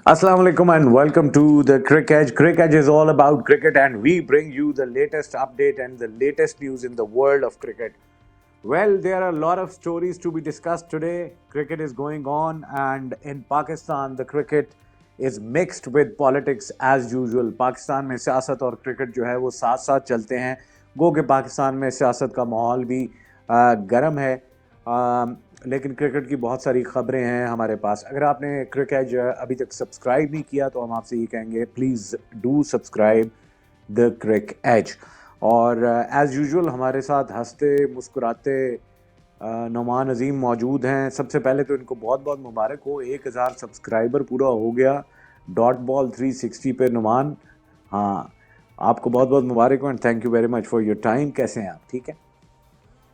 Assalamu alaikum and welcome to the Cricket. Cricket is all about cricket, and we bring you the latest update and the latest news in the world of cricket. Well, there are a lot of stories to be discussed today. Cricket is going on, and in Pakistan, the cricket is mixed with politics as usual. Pakistan में सियासत और cricket जो है वो साथ साथ चलते हैं. गो कि पाकिस्तान में सियासत का माहौल भी गर्म है. लेकिन क्रिकेट की बहुत सारी ख़बरें हैं हमारे पास. अगर आपने क्रिकेट अभी तक सब्सक्राइब नहीं किया तो हम आपसे ये कहेंगे, please do subscribe the Crick Edge. और एज़ यूजुअल हमारे साथ हंसते मुस्कुराते नुमान अज़ीम मौजूद हैं. सबसे पहले तो इनको बहुत बहुत मुबारक हो, 1000 सब्सक्राइबर पूरा हो गया डॉट बॉल 360 पे. नुमान, हाँ, आपको बहुत बहुत मुबारक हो and thank you very much for your time. कैसे हैं आप? ठीक है,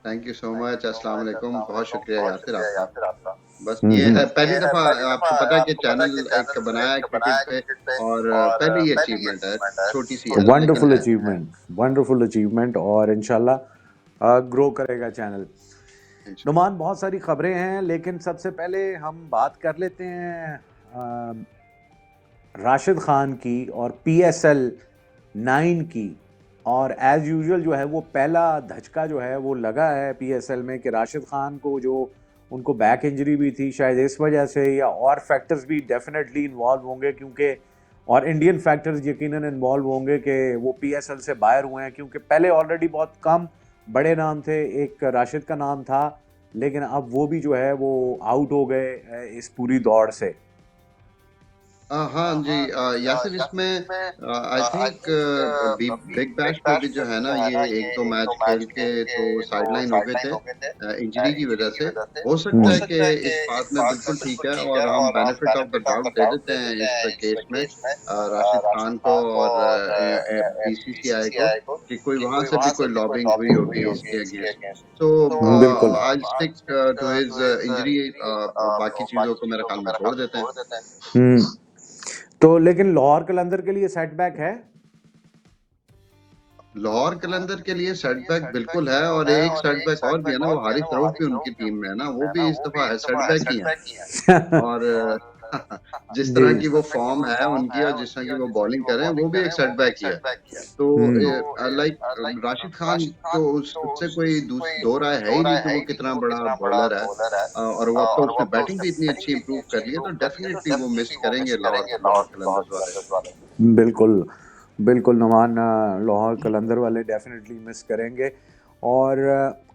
थैंक यू सो मच. अस्सलाम वालेकुम. बहुत शुक्रिया यासिर आपका. बस ये पहली दफा आपको पता है कि चैनल एक बनाया है क्रिकेट पे, और पहली अचीवमेंट है, छोटी सी है लेकिन है. वंडरफुल अचीवमेंट और इंशाल्लाह ग्रो करेगा चैनल. नुमान, बहुत सारी खबरें हैं लेकिन सबसे पहले हम बात कर लेते हैं राशिद खान की और PSL 9 की. और एज़ यूजुअल जो है वो पहला धचका जो है वो लगा है PSL में कि राशिद खान को जो उनको बैक इंजरी भी थी, शायद इस वजह से या और फैक्टर्स भी डेफिनेटली इन्वॉल्व होंगे, क्योंकि और इंडियन फैक्टर्स यकीनन इन्वॉल्व होंगे कि वो PSL से बाहर हुए हैं. क्योंकि पहले ऑलरेडी बहुत कम बड़े नाम थे, एक राशिद का नाम था, लेकिन अब वो भी जो है वो आउट हो गए इस पूरी दौड़ से. हाँ जी यासिर, इसमें आई थिंक बिग बैश पे भी जो है ना, ये एक दो मैच खेल के तो साइडलाइन हो गए थे इंजरी की वजह से. हो सकता है कि इस बात में बिल्कुल ठीक है, और हम बेनिफिट ऑफ द डाउट दे देते हैं इस केस में राशिद खान को और BCCI को, कि कोई वहां से भी कोई लॉबिंग हुई होगी इसके अगेंस्ट. सो बिल्कुल. I stick to his injury. बाकी चीजों को मेरे ख्याल में छोड़ देते हैं. तो लेकिन लाहौर कलंदर के लिए सेटबैक है. लाहौर कलंदर के लिए सेटबैक बिल्कुल है, और एक सेटबैक और भी है ना, वो हारिस रऊफ भी उनकी टीम में है ना, वो भी इस दफा है सेटबैक ही है. और जिस तरह की वो फॉर्म है उनकी और जिस तरह की वो बॉलिंग कर रहे हैं, वो भी एक सेटबैक ही है. तो लाइक राशिद खान तो उससे कोई दो राय है ही नहीं कि वो कितना बड़ा बॉलर है. और वो अब तो उसने बैटिंग भी इतनी अच्छी इंप्रूव कर ली है, तो डेफिनेटली वो मिस करेंगे लाहौर कलंदर्स वाले. बिल्कुल बिल्कुल नुमान, लाहौर कलंदर वाले डेफिनेटली मिस करेंगे. और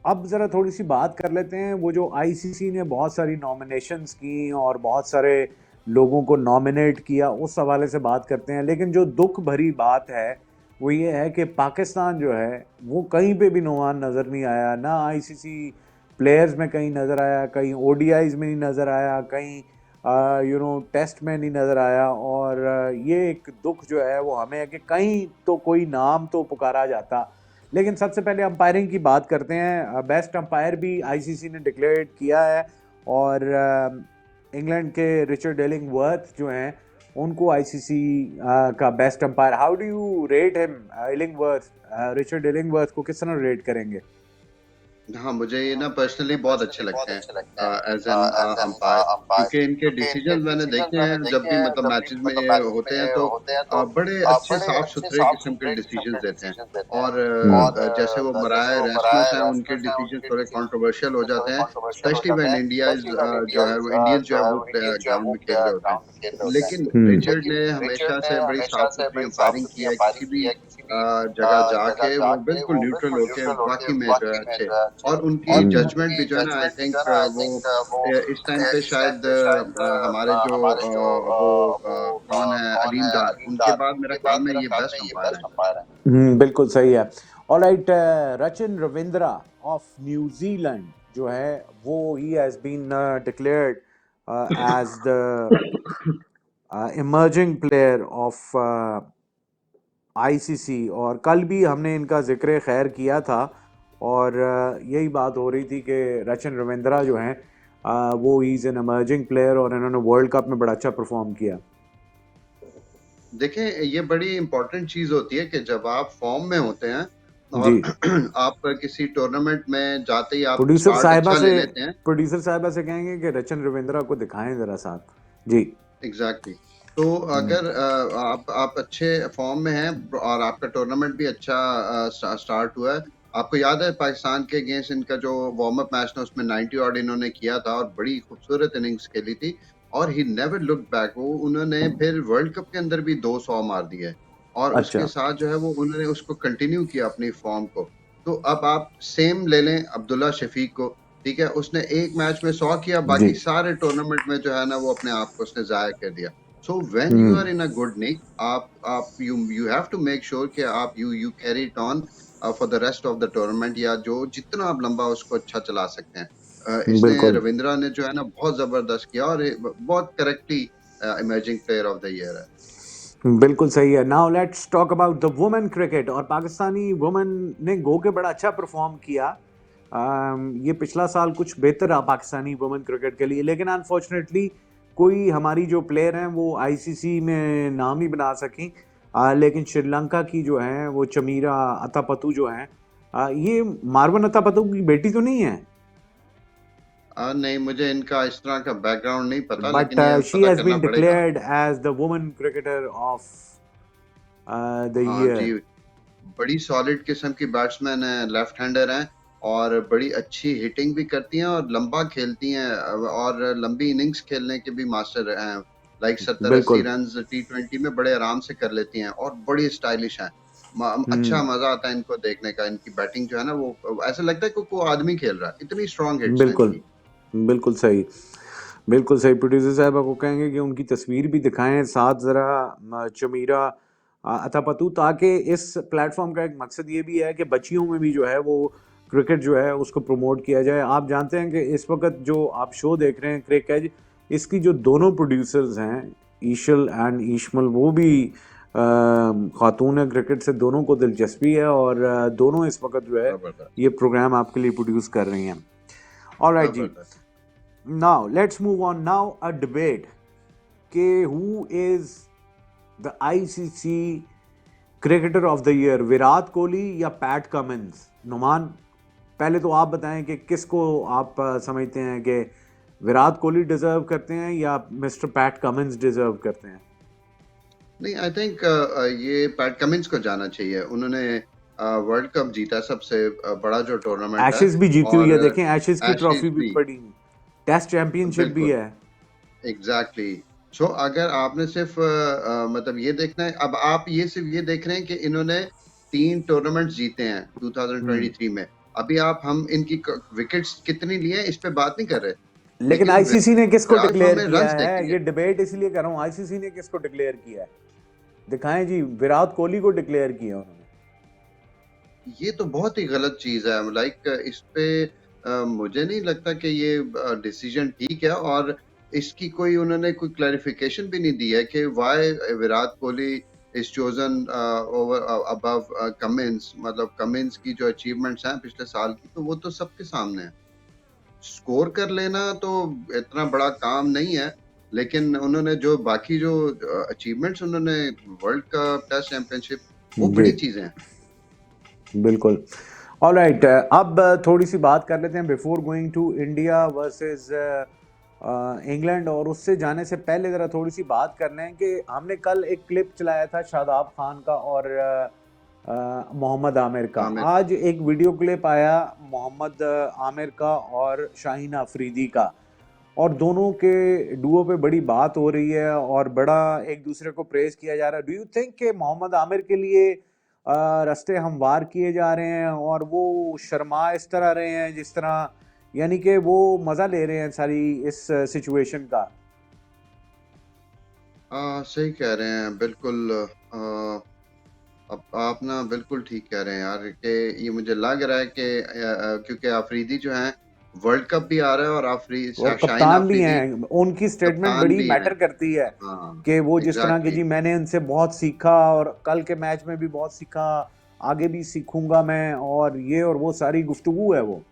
अब ज़रा थोड़ी सी बात कर लेते हैं. वो जो ICC ने बहुत सारी नॉमिनेशंस की और बहुत सारे लोगों को नॉमिनेट किया, उस हवाले से बात करते हैं. लेकिन जो दुख भरी बात है वो ये है कि पाकिस्तान जो है वो कहीं पे भी नुमान नज़र नहीं आया. ना ICC प्लेयर्स में कहीं नज़र आया, कहीं ODIs में नहीं नज़र आया, कहीं टेस्ट में नहीं नज़र आया. और ये एक दुख जो है वो हमें है कि कहीं तो कोई नाम तो पुकारा जाता. लेकिन सबसे पहले अंपायरिंग की बात करते हैं. बेस्ट अंपायर भी ICC ने डिक्लेयर किया है, और इंग्लैंड के रिचर्ड इलिंगवर्थ जो हैं उनको ICC का best umpire. How do you rate him, Illingworth, Richard Illingworth को किस तरह रेट करेंगे? हाँ, मुझे ये ना पर्सनली बहुत अच्छे लगते हैं एज एन अंपायर, क्योंकि इनके डिसीजन मैंने देखे हैं जब भी मतलब मैचेस में होते हैं, तो बड़े अच्छे साफ सुथरे किस्म के डिसीजन देते हैं. और जैसे वो मराय रेसमस हैं, उनके डिसीजन थोड़े कंट्रोवर्शियल हो जाते हैं, स्पेशली व्हेन इंडिया जो है वो इंडियंस जो है वो ग्राउंड में खेल रहे होते हैं. लेकिन रिचर्ड ने हमेशा से बड़ी साफ सुथरी अंपायरिंग की है. किसी भी जगह जाके वो बिल्कुल न्यूट्रल होके वाकई में जो है अच्छे, और उनकी जजमेंट भी जो है ना, आई थिंक वो इस टाइम पे शायद हमारे जो वो कौन है, अलीम डार, उनके बाद मेरा ख्याल में ये बेस्ट अंपायर है. बिल्कुल सही है. Alright, Rachin Ravindra of New Zealand जो है वो ही has been declared as the emerging player of ICC. और कल भी हमने इनका जिक्र खैर किया था, और यही बात हो रही थी कि रचिन रविंद्रा जो हैं वो इज़ एन इमर्जिंग प्लेयर, और इन्होंने वर्ल्ड कप में बड़ा अच्छा परफॉर्म किया. देखें, ये बड़ी इंपॉर्टेंट चीज होती है कि जब आप फॉर्म में होते हैं और आप किसी टूर्नामेंट में जाते ही आप प्रोड्यूसर स्टार्ट अच्छा ले लेते हैं. साहिबा से कहेंगे कि रचिन रविंद्रा को दिखाएं जरा साथ. जी, एग्जैक्टली. तो हम्म, अगर आप अच्छे फॉर्म में हैं और आपका टूर्नामेंट भी अच्छा स्टार्ट हुआ है। आपको याद है पाकिस्तान के अगेंस्ट इनका जो वार्म अप मैच था उसमें 90 ऑड इन्होंने किया था और बड़ी खूबसूरत इनिंग्स खेली थी और ही नेवर लुक बैक। वो उन्होंने फिर वर्ल्ड कप के अंदर भी 200 मार दिए और उसके अच्छा साथ जो है वो उन्होंने उसको कंटिन्यू किया अपनी फॉर्म को। तो अब आप सेम ले लें अब्दुल्ला शफीक को, ठीक है, उसने एक मैच में 100 किया, जी। बाकी सारे टूर्नामेंट में जो है ना वो अपने आप को उसने जाया कर दिया। So when you hmm, are in a good nick, आप you have to make sure कि आप you carry it on for the rest of the tournament या जो जितना आप लंबा उसको अच्छा चला सकते हैं। इसने बिल्कुल रविंद्रा ने जो है ना बहुत जबरदस्त किया और बहुत correctly emerging player of the year है। बिल्कुल सही है। Now let's talk about the women cricket. और पाकिस्तानी वुमेन ने गो के बड़ा अच्छा परफॉर्म किया। ये पिछला साल कुछ बेहतर रहा पाकिस्तानी वुमेन क्रिकेट के लिए, लेकिन अनफॉर्चुनेटली कोई हमारी जो प्लेयर हैं वो आईसीसी में नाम नहीं बना सकी। लेकिन श्रीलंका की जो है वो चमीरा अतापतु जो है, ये मार्वन अतापतु की बेटी तो नहीं है, नहीं, मुझे इनका इस तरह का बैकग्राउंड नहीं पता, बट लेकिन ये शी पता हैज करना बीन पड़ेगा। Declared as the women cricketer of the हाँ ईयर। जी, बड़ी सॉलिड किस्म की बैट्समैन है, लेफ्ट हैंडर हैं और बड़ी अच्छी हिटिंग भी करती हैं और लंबा खेलती हैं और लंबी इनिंग्स खेलने के भी मास्टर हैं। लाइक 70-80 बिल्कुल। रन टी20 में बड़े आराम से कर लेती हैं और बड़ी स्टाइलिश हैं। अच्छा हम्म, मजा आता है इनको देखने का। इनकी बैटिंग जो है ना वो ऐसा लगता है कि कोई आदमी खेल रहा है, इतनी स्ट्रॉन्ग हिट्स हैं बिल्कुल इनकी। बिल्कुल सही। बिल्कुल सही। प्रोड्यूसर साहब आपको कहेंगे कि उनकी तस्वीर भी दिखाएं साथ ज़रा, चमीरा अतापतु, ताकि इस प्लेटफॉर्म का एक मकसद ये भी है कि बच्चियों में भी जो है वो क्रिकेट जो है उसको प्रमोट किया जाए। आप जानते हैं कि इस वक्त जो आप शो देख रहे हैं क्रिक एज, इसकी जो दोनों प्रोड्यूसर्स हैं, ईशल एंड ईशमल, वो भी खातून है क्रिकेट से, दोनों को दिलचस्पी है और दोनों इस वक्त जो है जबरदस्त, ये प्रोग्राम आपके लिए प्रोड्यूस कर रही हैं। ऑलराइट जी, जबरदस्त। now let's move on. Now a debate कि who is the ICC cricketer of the year, Virat Kohli या पैट कमिंस? नुमान, पहले तो आप बताएं कि किसको आप समझते हैं कि विराट कोहली डिजर्व करते हैं या मिस्टर पैट कमिंस डिजर्व करते हैं? नहीं, आई थिंक ये पैट कमिंस को जाना चाहिए। उन्होंने वर्ल्ड कप जीता, सबसे बड़ा जो टूर्नामेंट है एशेज भी जीती हुई और है, देखें एशेज की एशेज ट्रॉफी भी भी। पड़ी, टेस्ट चैंपियनशिप भी बिल्कुल, है। एग्जैक्टली। सो अगर आपने सिर्फ मतलब ये देखना है, अब आप ये सिर्फ ये देख रहे हैं कि इन्होंने 3 टूर्नामेंट्स जीते हैं हम्म, 2023 में। अभी आप हम इनकी विकेट्स कितनी लिए हैं इस पे बात नहीं कर रहे, लेकिन लेकिन आईसीसी ने किसको आप डिक्लेयर हमें किया रन्स है? देखेंगे। ये डिबेट इसलिए कर रहा हूँ, आईसीसी ने किसको डिक्लेयर किया है? दिखाएं जी, विराट कोहली को डिक्लेयर किया उन्होंने। ये तो बहुत ही गलत चीज है। लाइक इस पे मुझे नहीं लगता कि ये डिसीजन ठीक है और इसकी कोई उन्होंने कोई क्लैरिफिकेशन भी नहीं दी है कि why Virat Kohli is chosen over above Cummins. मतलब कमिंस की जो अचीवमेंट्स हैं पिछले साल की, तो वो तो सबके सामने है। स्कोर कर लेना तो इतना बड़ा काम नहीं है, लेकिन उन्होंने जो बाकी जो अचीवमेंट्स उन्होंने, वर्ल्ड कप, टेस्ट चैंपियनशिप, वो जी बड़ी चीजें हैं। बिल्कुल। ऑलराइट, अब थोड़ी सी बात कर लेते हैं before going to India versus England, और उससे जाने से पहले ज़रा थोड़ी सी बात कर लें कि हमने कल एक क्लिप चलाया था शादाब खान का और मोहम्मद आमिर का। आमिर का। आज एक वीडियो क्लिप आया मोहम्मद आमिर का और शाहीन अफरीदी का, और दोनों के डुओ पे बड़ी बात हो रही है और बड़ा एक दूसरे को प्रेज किया जा रहा है। डू यू थिंक कि मोहम्मद आमिर के लिए रास्ते हमवार किए जा रहे हैं और वो शर्मा इस तरह रहे हैं जिस तरह, यानी कि वो मजा ले रहे हैं सारी इस सिचुएशन का? सही कह रहे हैं बिल्कुल। अब आप ना बिल्कुल ठीक कह रहे हैं यार कि ये मुझे लग रहा है कि क्योंकि अफरीदी जो है, वर्ल्ड कप भी आ रहा है और और शाहीन कप्तान भी अफरीदी हैं, उनकी स्टेटमेंट कप्तान बड़ी भी हैं। मैटर करती है हाँ, कि वो जिस तरह के एग्जैक्टली। जी मैंने उनसे बहुत सीखा और कल के मैच में भी बहुत सीखा, आगे भी सीखूंगा मैं, और ये और वो सारी गुफ्तगू है वो।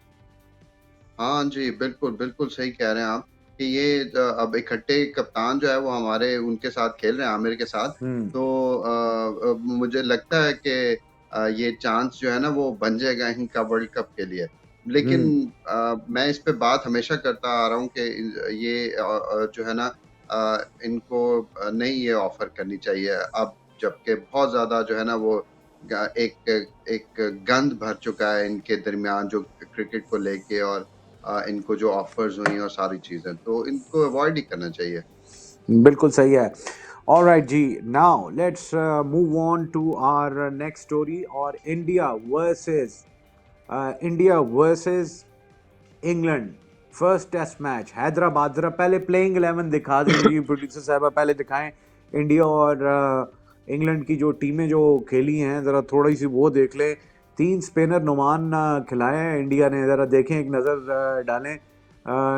हाँ जी, बिल्कुल बिल्कुल सही कह रहे हैं आप कि ये अब इकट्ठे कप्तान जो है वो हमारे उनके साथ खेल रहे हैं, आमिर के साथ। हम्म, तो मुझे लगता है कि ये चांस जो है ना वो बन जाएगा इनका वर्ल्ड कप के लिए। लेकिन हम्म, मैं इस पे बात हमेशा करता आ रहा हूँ कि ये जो है ना इनको नहीं ये ऑफर करनी चाहिए अब, जबकि बहुत ज्यादा जो है ना वो एक एक गंद भर चुका है इनके दरमियान जो क्रिकेट को लेके, और इनको जो ऑफर्स हुई और सारी चीजें, तो इनको अवॉइड ही करना चाहिए। बिल्कुल सही है। All right ji, now let's move on to our next story. और India versus England, first test match Hyderabad. जरा पहले प्लेइंग 11 दिखा दें जी प्रोड्यूसर साहब, पहले दिखाएं इंडिया और इंग्लैंड की जो टीमें जो खेली हैं, जरा थोड़ी सी वो देख लें। 3 स्पिनर नुमान खिलाए हैं इंडिया ने, जरा देखें, एक नज़र डालें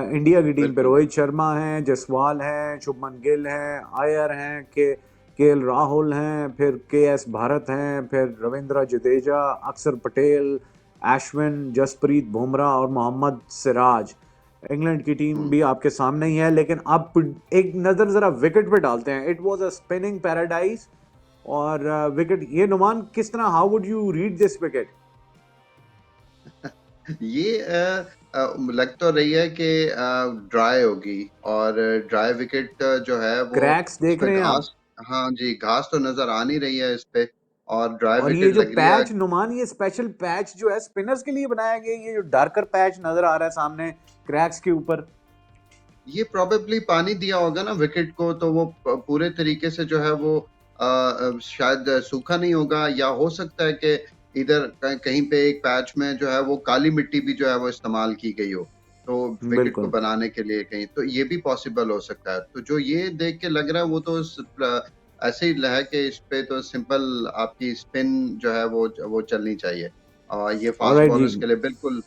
इंडिया की टीम पे। बिल्कुल। रोहित शर्मा हैं, जसवाल हैं, शुभमन गिल हैं, आयर हैं, के एल राहुल हैं, फिर के एस भारत हैं, फिर रविंद्र जडेजा, अक्षर पटेल, अश्विन, जसप्रीत बुमराह और मोहम्मद सिराज। इंग्लैंड की टीम भी आपके सामने ही है, लेकिन अब एक नज़र ज़रा विकेट पे डालते हैं। It was a spinning paradise. और विकेट ये नुमान किस तरह, how would you read this wicket? ये लग तो रही है कि ड्राई होगी, और ड्राई विकेट जो है वो क्रैक्स देख इसमें रहे हैं आप? घास, हाँ जी, घास तो नजर आ नहीं रही है इस पे, और ड्राई और ये विकेट जो लग रही है। पैच नुमान, ये स्पेशल पैच जो है स्पिनर्स के लिए बनाया गया, ये जो डार्कर पैच नजर आ रहा है सामने क्रैक्स के ऊपर। ये प्रोबेबली पानी दिया होगा ना विकेट को, तो वो पूरे तरीके से जो है वो शायद सूखा नहीं होगा, या हो सकता है कि इधर कहीं पे एक पैच में जो है वो काली मिट्टी भी जो है वो इस्तेमाल की गई हो, तो विकेट को बिल्कुल। बनाने के लिए कहीं, तो ये भी पॉसिबल हो सकता है। तो जो ये देख के लग रहा है वो तो ऐसे ही है कि इस पे तो सिंपल आपकी स्पिन जो है वो चलनी चाहिए, और ये फास्ट ऑलराइट जी, बॉलर्स के लिए बिल्कुल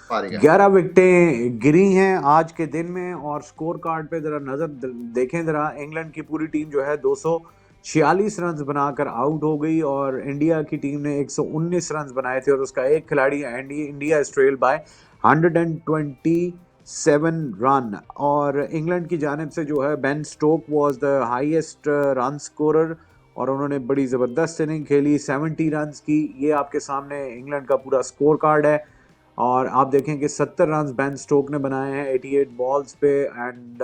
फारिग है। 11 विकेटें गिरी हैं आज के दिन में। और स्कोर कार्ड पे जरा नजर देखें जरा, इंग्लैंड की पूरी टीम जो है 246 रन बनाकर आउट हो गई, और इंडिया की टीम ने 119 रन बनाए थे, और उसका एक खिलाड़ी India is trailed by 127 run. और इंग्लैंड की जानिब से जो है Ben Stoke was the highest run scorer, और उन्होंने बड़ी ज़बरदस्त इनिंग खेली, 70 रन की। ये आपके सामने इंग्लैंड का पूरा स्कोर कार्ड है। और आप देखें कि 70 रन बेन स्टोक ने बनाए हैं 88 बॉल्स पे। एंड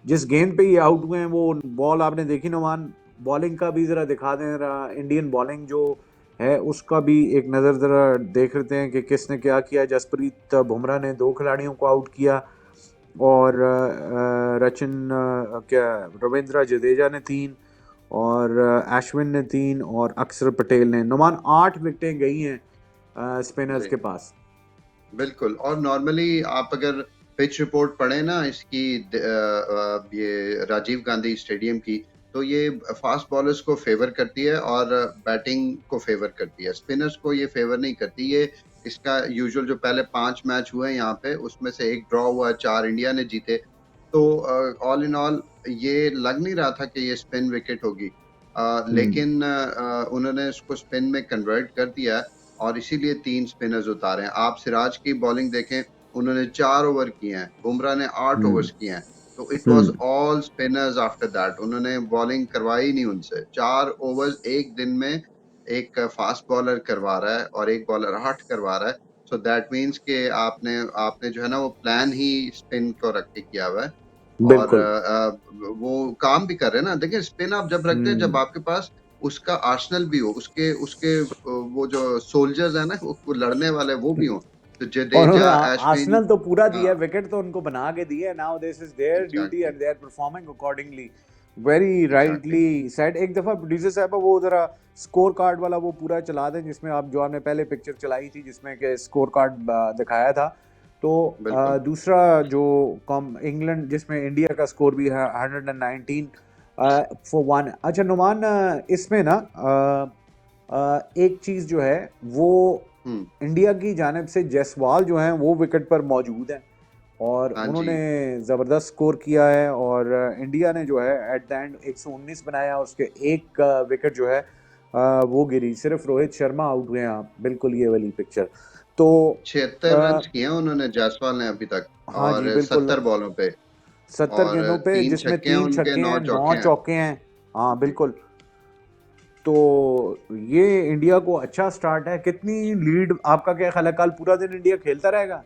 जिस गेंद पे ये आउट हुए हैं वो बॉल आपने देखी नुमान। बॉलिंग का भी ज़रा दिखा दें, जरा इंडियन बॉलिंग जो है उसका भी एक नज़र ज़रा देख लेते हैं कि किसने क्या किया। जसप्रीत बुमराह ने 2 खिलाड़ियों को आउट किया, और क्या रविंद्र जडेजा ने 3, और अश्विन ने 3, और अक्षर पटेल ने। नुमान 8 विकेटें गई हैं स्पिनर्स जी के पास। बिल्कुल। और नॉर्मली आप अगर पिच रिपोर्ट पढ़ें ना इसकी, ये राजीव गांधी स्टेडियम की, तो ये फास्ट बॉलर्स को फेवर करती है और बैटिंग को फेवर करती है, स्पिनर्स को ये फेवर नहीं करती। ये इसका यूजुअल जो पहले 5 मैच हुए हैं यहाँ पे, उसमें से 1 ड्रॉ हुआ, 4 इंडिया ने जीते। तो ऑल इन ऑल ये लग नहीं रहा था कि ये स्पिन विकेट होगी, लेकिन उन्होंने इसको स्पिन में कन्वर्ट कर दिया, और इसीलिए 3 स्पिनर्स उतारे हैं। आप सिराज की बॉलिंग देखें, उन्होंने 4 ओवर किए हैं, बुमराह ने 8 हम्म। ओवर्स किए हैं। तो it was hmm. All spinners after that, उन्होंने बॉलिंग करवाई नहीं उनसे। 4 ओवर्स एक दिन में एक फास्ट बॉलर करवा रहा है और एक बॉलर 8 करवा रहा है। सो दैट मीन्स कि आपने आपने जो है ना वो प्लान ही स्पिन को रख के किया हुआ है, और बिल्कुल। वो काम भी कर रहे हैं ना। देखिए स्पिन आप जब रखते हैं, जब हम्म। आपके पास उसका आर्सेनल भी हो, उसके उसके वो जो सोल्जर्स है ना, वो लड़ने वाले वो भी हो, तो और उन्होंने जडेजा, अश्विन, आर्सेनल तो पूरा दिया है, हाँ विकेट तो उनको बना के दिए। Now this is their duty exactly. And they are performing accordingly. Very exactly. Rightly said. एक दफा प्रोड्यूसर साहब वो जरा स्कोर कार्ड वाला वो पूरा चला दें, जिसमें आप जो आपने पहले पिक्चर चलाई थी जिसमें के स्कोर कार्ड दिखाया था। तो बिल्कुल। दूसरा जो कॉम इंग्लैंड जिसमें इंडिया का स्कोर भी है 119 फॉर 1। अच्छा नुमान, इसमें ना एक चीज जो है वो हम्म। इंडिया की जानिब से जयसवाल जो हैं वो विकेट पर मौजूद हैं, और हाँ जी। उन्होंने ज़बरदस्त स्कोर किया है। और इंडिया ने जो है एट द एंड 119 बनाया, उसके एक विकेट जो है वो गिरी। सिर्फ रोहित शर्मा आउट हुए हैं। आप बिल्कुल ये वाली पिक्चर तो 76 रन किए हैं उन्होंने जायसवाल ने अभी तक, हाँ जी और बिल्कुल। 70 बॉलों पे, 70 और गेंदों पे 3 जिसमें छक्के हैं 3 उनके, छक्के 9 हैं, 9 चौके हैं। चौके हैं। हाँ जी। बिल्कुल। तो ये इंडिया को अच्छा स्टार्ट है। कितनी लीड आपका क्या ख्याल है, कल पूरा दिन इंडिया खेलता रहेगा?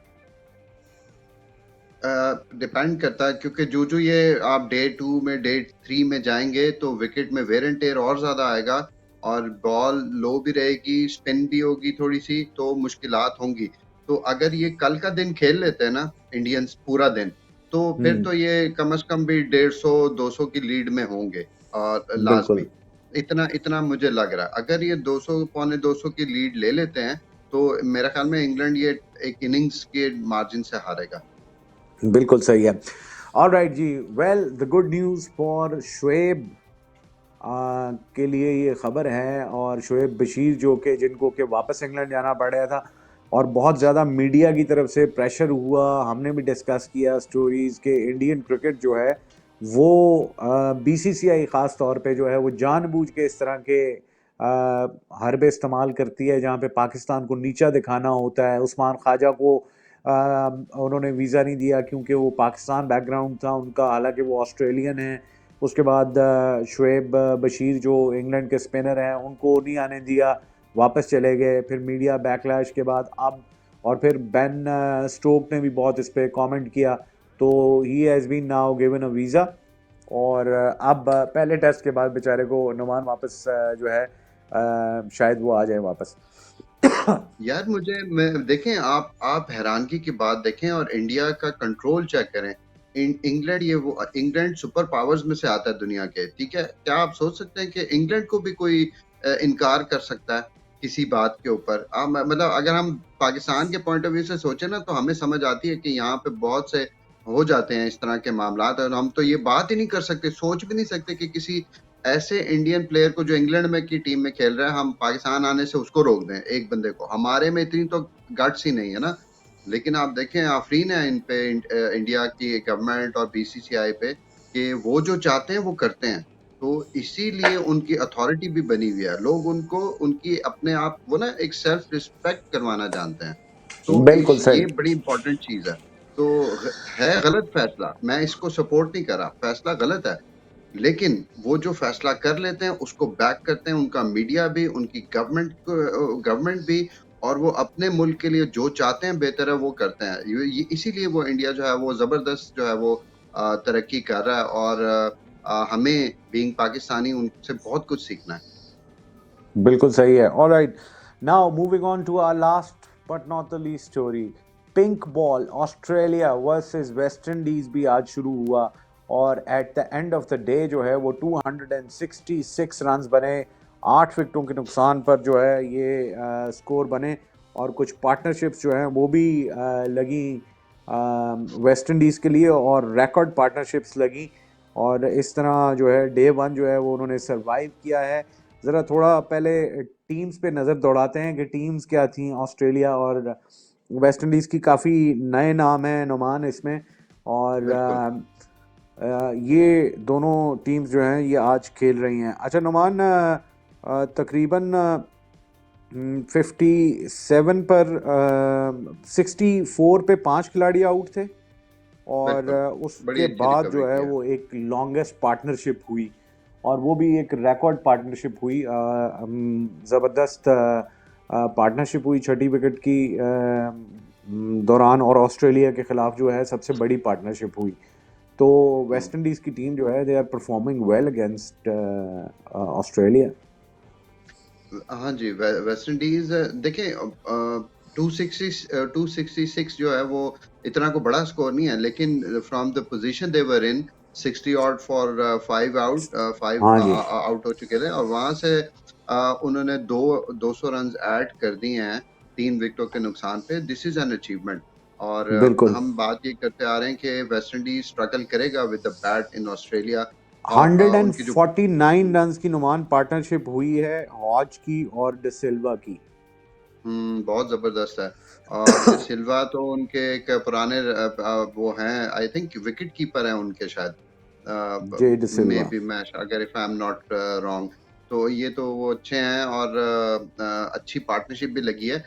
डिपेंड करता है, क्योंकि जो ये आप डे 2 में डे 3 में जाएंगे तो विकेट में वेयर एंड टेयर और ज्यादा आएगा, और बॉल लो भी रहेगी, स्पिन भी होगी थोड़ी सी, तो मुश्किलात होंगी। तो अगर ये कल का दिन खेल लेते हैं ना इंडियंस पूरा दिन, तो फिर तो ये कम से कम भी 150-200 की लीड में होंगे और लाजमी। बिल्कुल इतना इतना मुझे लग रहा है, अगर ये 200 पौने 200 की लीड ले लेते हैं तो मेरा ख्याल में इंग्लैंड ये एक इनिंग्स के मार्जिन से हारेगा। बिल्कुल सही है। ऑलराइट जी, well the good news for Shoaib के लिए ये खबर है, और शुएब बशीर जो कि जिनको के वापस इंग्लैंड जाना पड़ रहा था, और बहुत ज़्यादा मीडिया की तरफ से प्रेशर हुआ, हमने भी डिस्कस किया स्टोरीज़ के इंडियन क्रिकेट जो है वो बीसीसीआई ख़ास तौर पे जो है वो जानबूझ के इस तरह के हरबे इस्तेमाल करती है जहाँ पे पाकिस्तान को नीचा दिखाना होता है। उस्मान ख्वाजा को उन्होंने वीज़ा नहीं दिया क्योंकि वो पाकिस्तान बैकग्राउंड था उनका, हालांकि वो ऑस्ट्रेलियन है। उसके बाद शुएब बशीर जो इंग्लैंड के स्पिनर हैं उनको नहीं आने दिया, वापस चले गए। फिर मीडिया बैकलैश के बाद अब, और फिर बेन स्टोक ने भी बहुत इस पर कमेंट किया, तो he has been now given a visa. और अब पहले टेस्ट के बाद बेचारे को नुमान वापस जो है शायद वो आ जाए वापस। यार देखें, आप हैरानगी की बात देखें और इंडिया का कंट्रोल चेक करें। इंग्लैंड सुपर पावर्स में से आता है दुनिया के, ठीक है? क्या आप सोच सकते हैं कि इंग्लैंड को भी कोई इनकार कर सकता है किसी बात के ऊपर? मतलब अगर हम पाकिस्तान के पॉइंट ऑफ व्यू से सोचे ना, तो हमें समझ आती है कि यहाँ पे बहुत से हो जाते हैं इस तरह के मामलात, और हम तो ये बात ही नहीं कर सकते, सोच भी नहीं सकते कि किसी ऐसे इंडियन प्लेयर को जो इंग्लैंड में की टीम में खेल रहा है, हम पाकिस्तान आने से उसको रोक दें, एक बंदे को। हमारे में इतनी तो गट्स ही नहीं है ना। लेकिन आप देखें, आफरीन है इन पे, इंडिया की गवर्नमेंट और बीसीसीआई पे, कि वो जो चाहते हैं वो करते हैं। तो इसीलिए उनकी अथॉरिटी भी बनी हुई है, लोग उनको उनकी अपने आप वो ना एक सेल्फ रिस्पेक्ट करवाना जानते हैं। तो बिल्कुल इस सही। ये बड़ी इंपॉर्टेंट चीज है। तो है गलत फैसला, मैं इसको सपोर्ट नहीं कर रहा, फैसला गलत है, लेकिन वो जो फैसला कर लेते हैं उसको बैक करते हैं उनका मीडिया भी, उनकी गवर्नमेंट भी, और वो अपने मुल्क के लिए जो चाहते हैं बेहतर है वो करते हैं। इसीलिए वो इंडिया जो है वो जबरदस्त जो है वो तरक्की कर रहा है, और हमें बीइंग पाकिस्तानी उनसे बहुत कुछ सीखना है। बिल्कुल सही है। Alright, now moving on to our last but not the least story. Pink ball Australia versus West Indies भी आज शुरू हुआ, और at the end of the day जो है वो 266 रन्स बने, 8 विकेटों के नुकसान पर जो है ये स्कोर बने। और कुछ पार्टनरशिप्स जो हैं वो भी लगी वेस्ट इंडीज़ के लिए, और रिकॉर्ड पार्टनरशिप्स लगी। और इस तरह जो है डे 1 जो है वो उन्होंने सरवाइव किया है। ज़रा थोड़ा पहले टीम्स पे नज़र दौड़ाते हैं कि टीम्स क्या थी ऑस्ट्रेलिया और वेस्ट इंडीज़ की। काफ़ी नए नाम हैं नुमान इसमें, और बिल्कुल। ये दोनों टीम्स जो हैं ये आज खेल रही हैं। अच्छा नुमान, तकरीबन 57 पर 64 पे 5 खिलाड़ी आउट थे, और बिल्कुल, बड़ी उसके अच्छी बाद जो रिकवरी है की है। वो एक लॉन्गेस्ट पार्टनरशिप हुई, और वो भी एक रिकॉर्ड पार्टनरशिप हुई। ज़बरदस्त पार्टनरशिप हुई 6ठी विकेट की दौरान, और ऑस्ट्रेलिया के ख़िलाफ़ जो है सबसे बड़ी पार्टनरशिप हुई। तो वेस्ट इंडीज़ की टीम जो है they are performing well against Australia. हाँ जी, वेस्ट इंडीज देखिए, 266 जो है वो इतना को बड़ा स्कोर नहीं है, लेकिन from the position they were in 60 out for 5 out, 5 हाँ जी, आउट हो चुके थे, और वहां से उन्होंने 200 रन ऐड कर दिए हैं 3 विकेटों के नुकसान पे। This is an achievement. और बिल्कुल। हम बात ये करते आ रहे हैं कि वेस्ट इंडीज स्ट्रगल करेगा with the bat in Australia, और उनकी जो 149 रन की नुमान पार्टनरशिप हुई है हॉज की और डिसिल्वा की। बहुत ज़बरदस्त है। और डी सिल्वा तो उनके एक पुराने वो हैं, आई थिंक विकेट कीपर हैं उनके शायद, जे मे डिसिल्वा। बी मैच, अगर if I am not wrong. तो ये तो वो अच्छे हैं, और अच्छी पार्टनरशिप भी लगी है।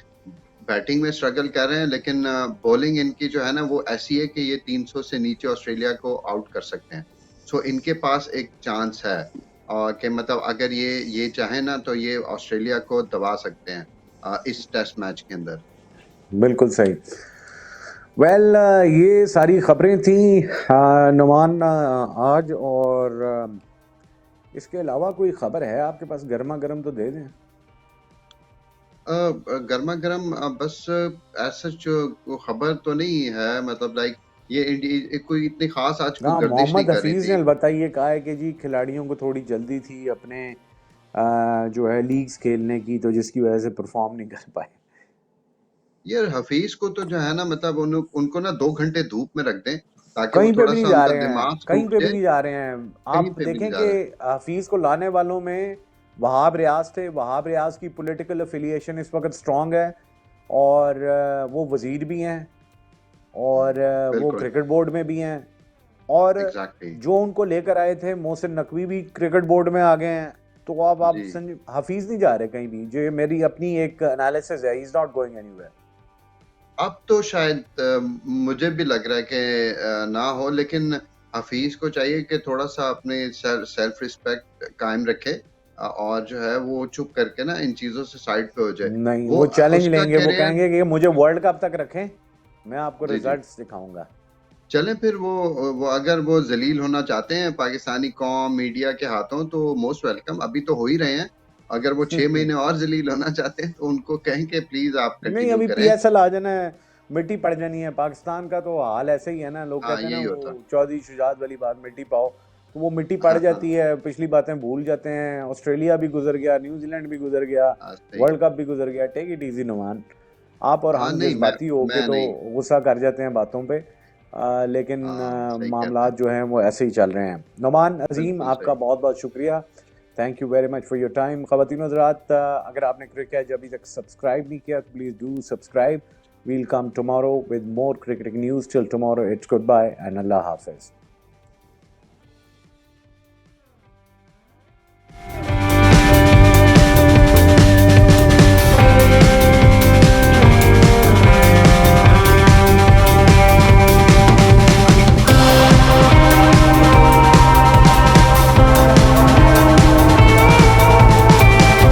बैटिंग में स्ट्रगल कर रहे हैं, लेकिन बॉलिंग इनकी जो है ना वो ऐसी है कि ये 300 से नीचे ऑस्ट्रेलिया को आउट कर सकते हैं। सो इनके पास एक चांस है, और कि मतलब अगर ये चाहे ना तो ये ऑस्ट्रेलिया को दबा सकते हैं इस टेस्ट मैच के अंदर। बिल्कुल सही। वेल ये सारी खबरें थी नुमान आज, और इसके अलावा कोई खबर है आपके पास गर्मा गर्म तो दे दें। गर्मा गर्म बस ऐसा जो खबर तो नहीं है, मतलब लाइक ये कोई इतनी खास आज कोई हाँ, गर्दिश नहीं मोहम्मद कर रही हफीज़ ने थी। अलबत्ता ये कहा है कि जी खिलाड़ियों को थोड़ी जल्दी थी अपने जो है लीग्स खेलने की, तो जिसकी वजह से परफॉर्म नहीं कर पाए। यार हफीज को तो जो है ना, मतलब उनको ना 2 घंटे धूप में रख दें ताकि वो कहीं पे थोड़ा भी नहीं सा जा उनका रहे हैं, दिमाग कहीं सूख पे भी जाए। नहीं जा रहे हैं। कहीं आप पे भी नहीं देखें जा कि रहे। हफीज़ को लाने वालों में वहाब रियाज थे। वहाब रियाज की पॉलिटिकल अफिलिएशन इस वक्त स्ट्रांग है, और वो वजीर भी हैं, और वो बिल्कुल। क्रिकेट बोर्ड में भी हैं, और एग्जैक्टली। जो उनको लेकर आए थे मोहसिन नकवी भी क्रिकेट बोर्ड में आ गए हैं। तो अब आप जी। हफीज नहीं जा रहे कहीं भी, जो मेरी अपनी एक एनालिसिस है। He is not going anywhere. अब तो शायद मुझे भी लग रहा है कि ना हो, लेकिन हफीज को चाहिए कि थोड़ा सा अपने सेल्फ रिस्पेक्ट कायम रखे, और जो है वो चुप करके ना इन चीजों से साइड पे हो जाए। नहीं, वो वो चैलेंज उसका लेंगे, वो कैरियर। कहेंगे कि मुझे वर्ल्ड कप तक रखें, मैं आपको जी जी। रिजल्ट्स दिखाऊंगा। चलें फिर, वो अगर वो जलील होना चाहते हैं पाकिस्तानी कौम मीडिया के हाथों, तो मोस्ट वेलकम, अभी तो हो ही रहे हैं। अगर वो 6 महीने और जलील होना चाहते हैं तो उनको कहें कि प्लीज आप नहीं, कंटिन्यू अभी करें। पीएसएल आ जाना है, मिट्टी पड़ जानी है। पाकिस्तान का तो हाल ऐसे ही है ना, लोग हाँ, कहते हैं ना यही वो होता। चौधरी शुजात वाली बात, मिट्टी पाओ। तो वो मिट्टी पड़ हाँ हाँ। जाती है, पिछली बातें भूल जाते हैं। ऑस्ट्रेलिया भी गुजर गया, न्यूजीलैंड भी गुजर गया, हाँ, सही। वर्ल्ड कप भी गुजर गया। Take it easy Numan. आप और हाँ, हम नहीं, मैं जज्बाती होके मैं तो नहीं। गुस्सा कर जाते हैं बातों पे, लेकिन हाँ, सही कहते मामलात हैं। जो हैं वो ऐसे ही चल रहे हैं। नुमान अजीम, बिल्कुल आपका सही। बहुत बहुत शुक्रिया। Thank you very much for your time. ख़वातीन और हज़रात, अगर आपने क्रिकेट अभी तक सब्सक्राइब नहीं किया तो please do subscribe. We'll come tomorrow with more cricket news. Till tomorrow, it's goodbye and Allah Hafiz.